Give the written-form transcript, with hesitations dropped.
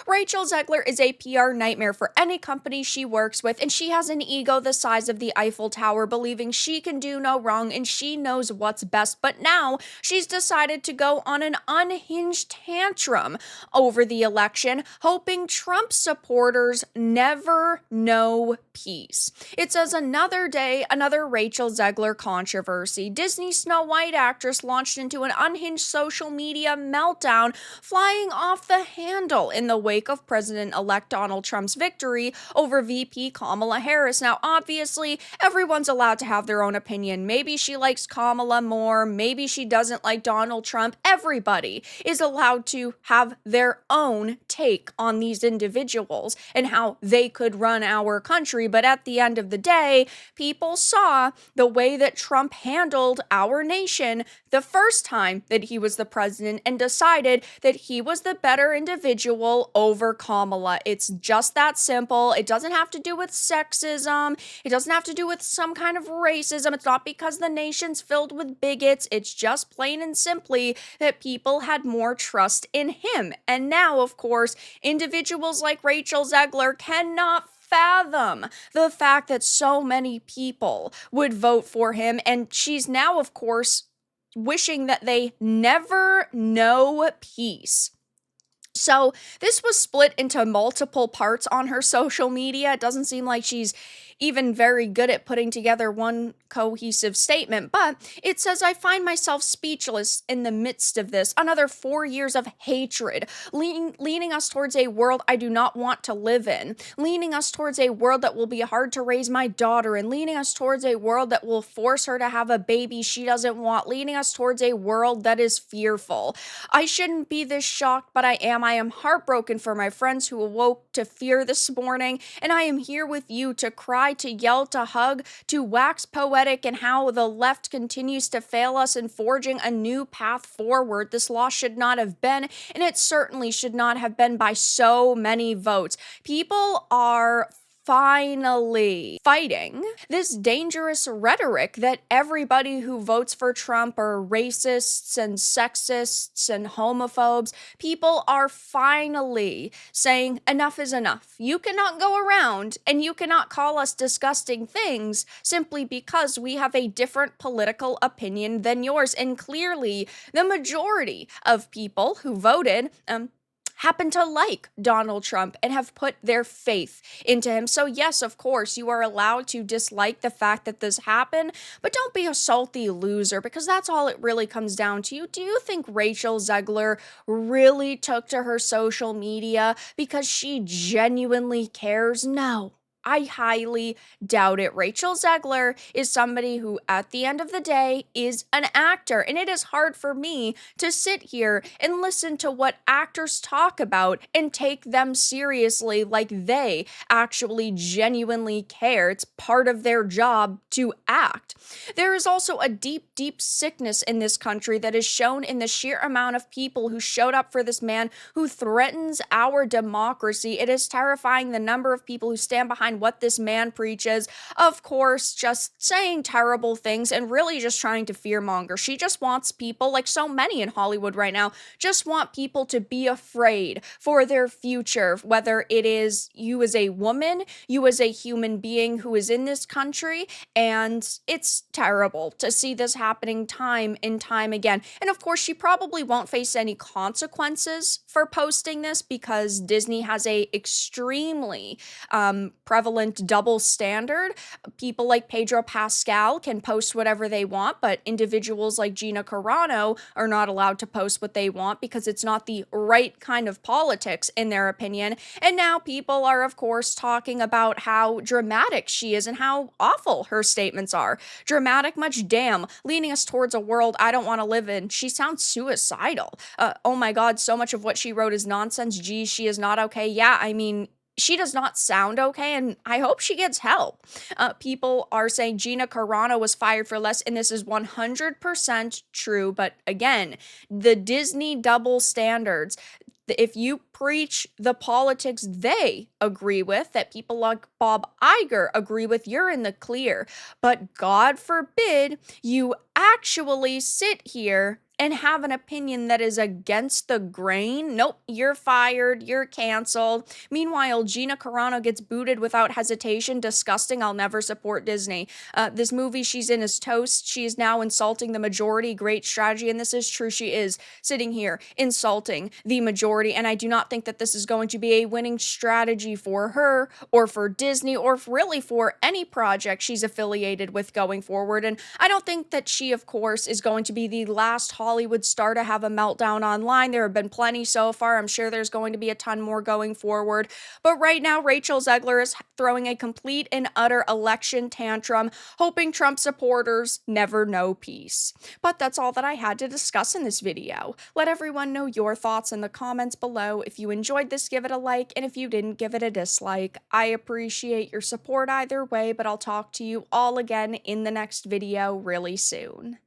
Rachel Zegler is a PR nightmare for any company she works with, and she has an ego the size of the Eiffel Tower, believing she can do no wrong and she knows what's best. But now she's decided to go on an unhinged tantrum over the election, hoping Trump supporters never know peace. It says another day, another Rachel Zegler controversy. Disney Snow White actress launched into an unhinged social media meltdown, flying off the handle in the wake of President-elect Donald Trump's victory over VP Kamala Harris. Now, obviously, everyone's allowed to have their own opinion. Maybe she likes Kamala more, maybe she doesn't like Donald Trump. Everybody is allowed to have their own take on these individuals and how they could run our country. But at the end of the day, people saw the way that Trump handled our nation the first time that he was the president and decided that he was the better individual over Kamala. It's just that simple. It doesn't have to do with sexism. It doesn't have to do with some kind of racism. It's not because the nation's filled with bigots. It's just plain and simply that people had more trust in him. And now, of course, individuals like Rachel Zegler cannot fathom the fact that so many people would vote for him. And she's now, of course, wishing that they never know peace. So this was split into multiple parts on her social media. It doesn't seem like she's even very good at putting together one cohesive statement, but it says, I find myself speechless in the midst of this. Another 4 years of hatred, leaning us towards a world I do not want to live in, leaning us towards a world that will be hard to raise my daughter, and leaning us towards a world that will force her to have a baby she doesn't want, leaning us towards a world that is fearful. I shouldn't be this shocked, but I am. I am heartbroken for my friends who awoke to fear this morning, and I am here with you to cry, to yell, to hug, to wax poetic, and how the left continues to fail us in forging a new path forward. This law should not have been, and it certainly should not have been by so many votes. People are finally fighting this dangerous rhetoric that everybody who votes for Trump are racists and sexists and homophobes. People are finally saying enough is enough. You cannot go around and you cannot call us disgusting things simply because we have a different political opinion than yours. And clearly, the majority of people who voted, happen to like Donald Trump and have put their faith into him. So yes, of course, you are allowed to dislike the fact that this happened, but don't be a salty loser, because that's all it really comes down to. Do you think Rachel Zegler really took to her social media because she genuinely cares? No. I highly doubt it. Rachel Zegler is somebody who, at the end of the day, is an actor. And it is hard for me to sit here and listen to what actors talk about and take them seriously like they actually genuinely care. It's part of their job to act. There is also a deep, deep sickness in this country that is shown in the sheer amount of people who showed up for this man who threatens our democracy. It is terrifying the number of people who stand behind what this man preaches. Of course, just saying terrible things and really just trying to fearmonger. She just wants people, like so many in Hollywood right now, just want people to be afraid for their future, whether it is you as a woman, you as a human being who is in this country, and it's terrible to see this happening time and time again. And of course, she probably won't face any consequences for posting this because Disney has a extremely prevalent double standard. People like Pedro Pascal can post whatever they want, but individuals like Gina Carano are not allowed to post what they want because it's not the right kind of politics in their opinion. And now people are, of course, talking about how dramatic she is and how awful her statements are. Dramatic much? Damn. Leading us towards a world I don't want to live in. She sounds suicidal. Oh my God, so much of what she wrote is nonsense. Gee, she is not okay. Yeah, I mean, she does not sound okay, and I hope she gets help. People are saying Gina Carano was fired for less, and this is 100% true. But again, the Disney double standards. If you preach the politics they agree with, that people like Bob Iger agree with, you're in the clear. But God forbid you actually sit here and have an opinion that is against the grain, nope, you're fired, you're canceled. Meanwhile, Gina Carano gets booted without hesitation. Disgusting. I'll never support Disney. This movie she's in is toast. She is now insulting the majority. Great strategy. And this is true. She is sitting here insulting the majority. And I do not think that this is going to be a winning strategy for her or for Disney or really for any project she's affiliated with going forward. And I don't think that she, of course, is going to be the last Hollywood star to have a meltdown online. There have been plenty so far. I'm sure there's going to be a ton more going forward. But right now, Rachel Zegler is throwing a complete and utter election tantrum, hoping Trump supporters never know peace. But that's all that I had to discuss in this video. Let everyone know your thoughts in the comments below. If you enjoyed this, give it a like, and if you didn't, give it a dislike. I appreciate your support either way, but I'll talk to you all again in the next video really soon.